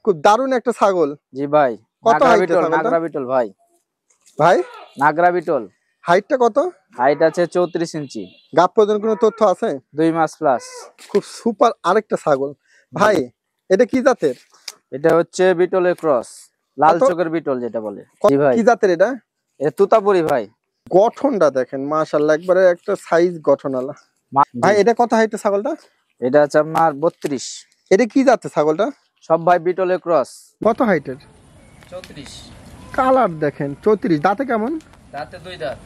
খুব দারুণ একটা ছাগল। জি ভাই, কত হাইট নাগরা বিটল ভাই। ভাই নাগরা বিটল হাইটটা কত? হাইট আছে 34 ইঞ্চি। গাব পর্যন্ত কোনো তথ্য আছে? 2 মাস প্লাস। খুব সুপার আরেকটা ছাগল ভাই, এটা কি জাতের? এটা হচ্ছে বিটলের ক্রস, লাল চোখের বিটল যেটা বলে। জি ভাই। কি জাতের এটা? এটা তুতাপুরি ভাই। গঠনটা দেখেন মাশাআল্লাহ, একবারে একটা সাইজ গঠনওয়ালা। ভাই এটা কত হাইটের ছাগলটা? এটা আছে আপনার 32। এটা কি জাতের ছাগলটা? সব ভাই বিটলের ক্রস। কত হাইটের? 34। কালার দেখেন 34, দাঁতে কেমন? দাঁতে 2 দাঁত।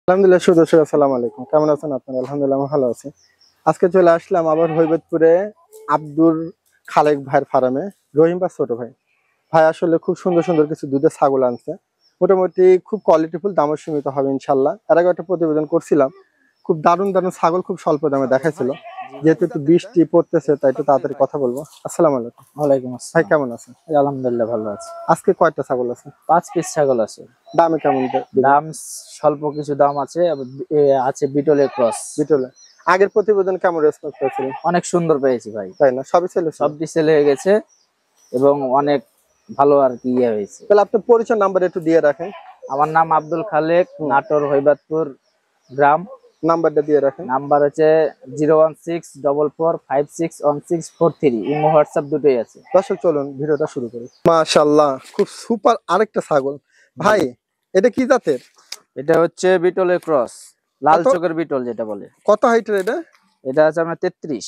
আলহামদুলিল্লাহ, সুদর্শক আসসালামু আলাইকুম, কেমন আছেন আপনারা? আলহামদুলিল্লাহ আমি ভালো আছি। আজকে চলে আসলাম আবার হৈবতপুরে আব্দুল খালেক ভাইয়ের ফার্মে। রহিম বা ছোট ভাই, ভাই আসলে খুব সুন্দর সুন্দর কিছু দুধের ছাগল আনছে, মোটামুটি খুব কোয়ালিটিফুল, দামও সীমিত হবে ইনশাল্লাহ। এর আগে একটা প্রতিবেদন করছিলাম, খুব দারুণ দারুণ ছাগল খুব স্বল্প দামে দেখাইছিল। যেহেতু একটু বৃষ্টি পড়তেছে তাই একটু তাড়াতাড়ি কথা বলবো। আসসালামু আলাইকুম। ওয়ালাইকুম আসসালাম। ভাই কেমন আছেন? আলহামদুলিল্লাহ ভালো আছি। আজকে কয়টা ছাগল আছে? 5 পিস ছাগল আছে। দামে কেমন? দাম স্বল্প কিছু দাম আছে। আছে বিটলের ক্রস। বিটলে আগের প্রতিবেদন কেমন রেসপন্স পেয়েছিলেন? অনেক সুন্দর পেয়েছি ভাই। তাই না? সবই ছেলে সবটি সেল হয়ে গেছে এবং অনেক ভালো আর কি ইয়ে হয়েছে। তাহলে আপনার পরিচয় নাম্বার একটু দিয়ে রাখেন। আমার নাম আব্দুল খালেক, নাটোর হৈবতপুর গ্রাম। নাম্বারটা দিয়ে রাখেন। নাম্বার হচ্ছে 01644561643। ইমো হোয়াটসঅ্যাপ দুটোই আছে। দর্শক চলুন ভিডিওটা শুরু করি। মাশাআল্লাহ, খুব সুপার আরেকটা ছাগল ভাই, এটা কি জাতের? এটা হচ্ছে বিটলের ক্রস, লাল চোখের বিটল যেটা বলে। কত হাইটের এটা? এটা আছে আপনার 33।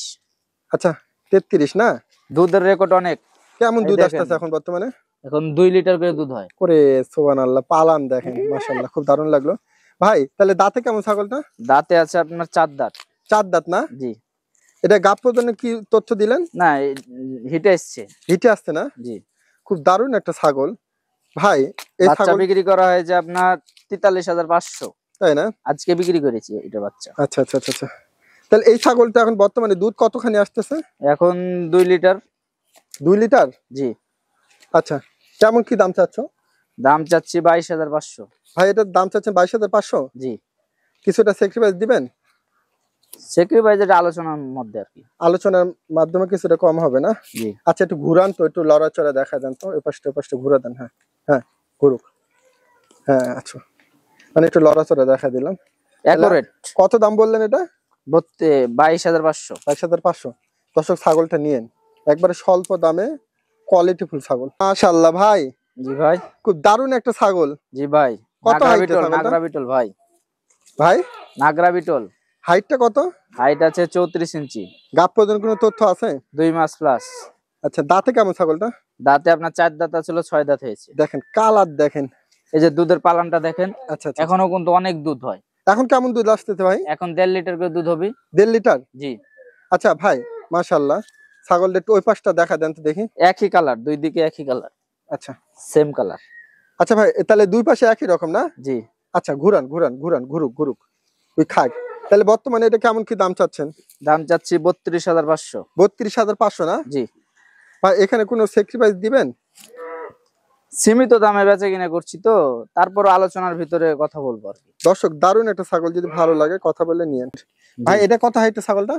আচ্ছা 33 না? দুধের রেকর্ড অনেক। কেমন দুধ আসতেছে এখন বর্তমানে? এখন 2 লিটার করে দুধ হয়। ওরে সুবহানাল্লাহ, পালান দেখেন মাশাআল্লাহ, খুব দারুণ লাগলো ভাই। তাহলে দাঁতে কেমন ছাগলটা? দাঁতে আছে আপনার 4 দাঁত। 4 দাঁত না? জি। এটা গাব পর্যন্ত কি তথ্য দিলেন? না, হিটে আসছে। হিটে আসছে না? জি। খুব দারুণ একটা ছাগল ভাই। এই বাচ্চা বিক্রি করা হয় যে আপনার 43,500। তাই না? আজকে বিক্রি করেছি এটা বাচ্চা। আচ্ছা আচ্ছা আচ্ছা। তাহলে এই ছাগলটা এখন বর্তমানে দুধ কতখানি আসতেছে? এখন 2 লিটার। 2 লিটার? জি। আচ্ছা, কেমন কি দাম চাচ্ছ? দাম চাচ্ছি 22,500। ভাই এটার দাম চাচ্ছেন 22,500? জি। কিছুটা স্যাক্রিফাইস দিবেন? স্যাক্রিফাইস এটা আলোচনার মধ্যে আর কি। আলোচনার মাধ্যমে কিছুটা কম হবে না? জি। আচ্ছা একটু ঘুরান তো, একটু লড়াচড়া দেখা দেন তো, এপাশটা ঘুরা দেন। হ্যাঁ হ্যাঁ ঘুরুক। হ্যাঁ আচ্ছা, মানে একটু লড়াচড়া দেখা দিলাম। একুরেট। কত দাম বললেন এটা? 22,500। 22,500। দর্শক ছাগলটা নিয়েন, একবারে স্বল্প দামে কোয়ালিটিফুল ছাগল। মাশাআল্লাহ ভাই। জি ভাই, খুব দারুণ একটা ছাগল। জি ভাই। কত হাইটের ছাগলটা? নাগরা বিটল ভাই। ভাই নাগরা বিটল হাইটটা কত? হাইট আছে 34 ইঞ্চি। গাব পর্যন্ত কোনো তথ্য আছে? 2 মাস প্লাস। আচ্ছা দাঁতে কেমন ছাগলটা? দাঁতে আপনার 4 দাঁত ছিল, 6 দাঁত হয়েছে। দেখেন কালার দেখেন, এই যে দুধের পালানটা দেখেন। আচ্ছা আচ্ছা। এখনো কিন্তু অনেক দুধ হয়। এখন কেমন দুধ আসতেছে ভাই? এখন 1.5 লিটার করে দুধ হবে। 1.5 লিটার? জি। আচ্ছা ভাই মাশাআল্লাহ, ছাগলটা একটু ওই পাশটা দেখা দেন তো দেখি। একই কালার, দুই দিকে একই কালার। আচ্ছা সেম কালার। আচ্ছা ভাই, তাহলে দুই পাশে একই রকম না? জি। আচ্ছা ঘুরান ঘুরান ঘুরান, ঘুরুক ওই খাক। তাহলে বর্তমানে এটা কেমন কি দাম চাচ্ছেন? দাম চাচ্ছি 32,500। 32,500 না? জি। ভাই এখানে কোনো স্যাক্রিফাইস দিবেন? সীমিত দামে বেচা কিনা করছি তো, তারপর আলোচনার ভিতরে কথা বলবো আর কি। দর্শক দারুণ একটা ছাগল, যদি ভালো লাগে কথা বলে নিয়েন। ভাই এটা কত হাইটের ছাগলটা?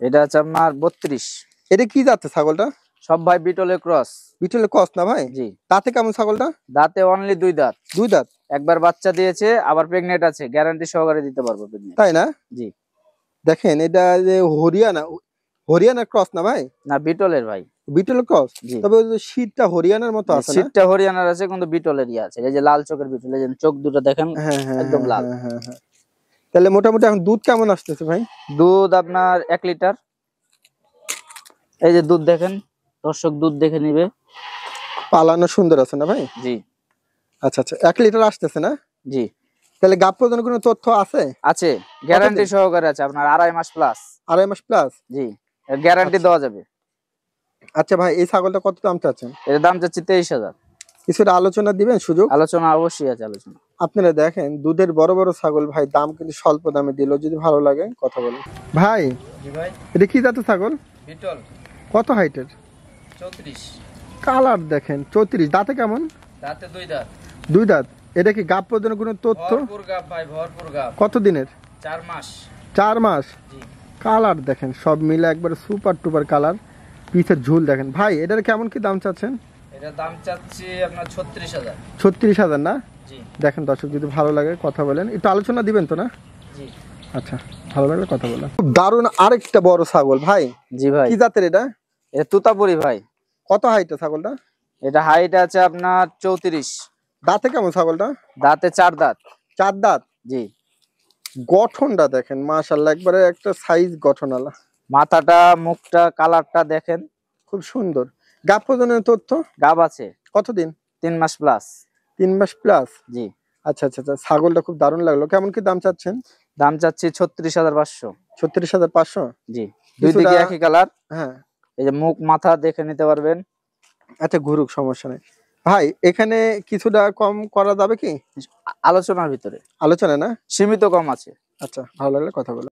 এটা আছে আপনার 32। এটা কি জাতের ছাগলটা? সব ভাই বিটলের ক্রস। বিটলের ক্রস না ভাই? জি। দাঁতে কেমন ছাগলটা? দাঁতে অনলি 2 দাঁত। 2 দাঁত? একবার বাচ্চা দিয়েছে, আবার প্রেগনেন্ট আছে, গ্যারান্টি সহকারে দিতে পারবো প্রেগনেন্ট। তাই না? জি। দেখেন এটা যে হরিয়ানা ক্রস না ভাই? না, বিটলের ভাই। বিটলের ক্রস? তবে ওই যে শীতটা হরিয়ানার মতো আছে না? শীতটা হরিয়ানার আছে কিন্তু বিটলেরই আছে। এই যে লাল চোখের বিটল, এই যে চোখ দুটো দেখেন একদম লাল। তাহলে মোটামুটি এখন দুধ কেমন আসতেছে ভাই? দুধ আপনার 1 লিটার। এই যে দুধ দেখেন, দর্শক দুধ দেখে নিবে। পালানো সুন্দর আছে না ভাই? জি। আচ্ছা আচ্ছা, 1 লিটার আসতেছে না? জি। তাহলে গাব পর্যন্ত কোনো তথ্য আছে? আছে, গ্যারান্টি সহকারে আছে আপনার 2.5 মাস প্লাস। 2.5 মাস প্লাস? জি, গ্যারান্টি দেওয়া যাবে। আচ্ছা ভাই এই ছাগলটা কত দাম চাচ্ছেন? এর দাম চাচ্ছি 23,000। কিছুটা আলোচনা দিবেন সুযোগ? আলোচনা অবশ্যই আছে, আলোচনা। আপনারা দেখেন দুধের বড় বড় ছাগল ভাই, দাম কিন্তু স্বল্প দামে দিল, যদি ভালো লাগে কথা বলেন। ভাই জি ভাই। এটা কি জাতের ছাগল? বিটল। কত হাইটের? 34। কালার দেখেন 34, দাঁতে কেমন? দাঁতে 2 দাঁত। 2 দাঁত? এটা কি গাব পর্যন্ত কোনো তথ্য? ভরপুর গাব ভাই, ভরপুর গাব। কত দিনের? 4 মাস। 4 মাস? জি। কালার দেখেন সব মিলে একবার সুপার টুপার কালার। পিছের ঝুল দেখেন ভাই, এটার কেমন কি দাম চাচ্ছেন? এটা দাম চাচ্ছি আপনার 36,000। 36,000 না? জি দেখেন দর্শক, যদি ভালো লাগে কথা বলেন, একটু আলোচনা দিবেন তো না? জি আচ্ছা, ভালো লাগলে কথা বলেন। খুব দারুণ আরেকটা বড় ছাগল ভাই, জি ভাই। কি জাতের এটা? এটা তুতাপুরি ভাই। কত হাইটে ছাগলটা? এটা হাইট আছে আপনার 34। দাঁতে কেমন ছাগলটা? দাঁতে 4 দাঁত। 4 দাঁত। জি। গঠনটা দেখেন মাশাআল্লাহ, একবারে একটা সাইজ গঠনওয়ালা। মাথাটা, মুখটা, কালারটা দেখেন, খুব সুন্দর। গাব প্রজননের তথ্য? গাব আছে কতদিন? 3 মাস প্লাস। 3 মাস প্লাস। জি। আচ্ছা আচ্ছা আচ্ছা, ছাগলটা খুব দারুণ লাগলো। কেমন কি দাম চাচ্ছেন? দাম চাচ্ছি 36,500। 36,500। জি। দুই দিকে কিছুটা- একই কালার। হ্যাঁ। এই যে মুখ মাথা দেখে নিতে পারবেন। আচ্ছা, ঘুরুক, সমস্যা নেই ভাই। এখানে কিছুটা কম করা যাবে কি আলোচনার ভিতরে আলোচনা? না, সীমিত কম আছে। আচ্ছা, ভালো লাগলে কথা বলো।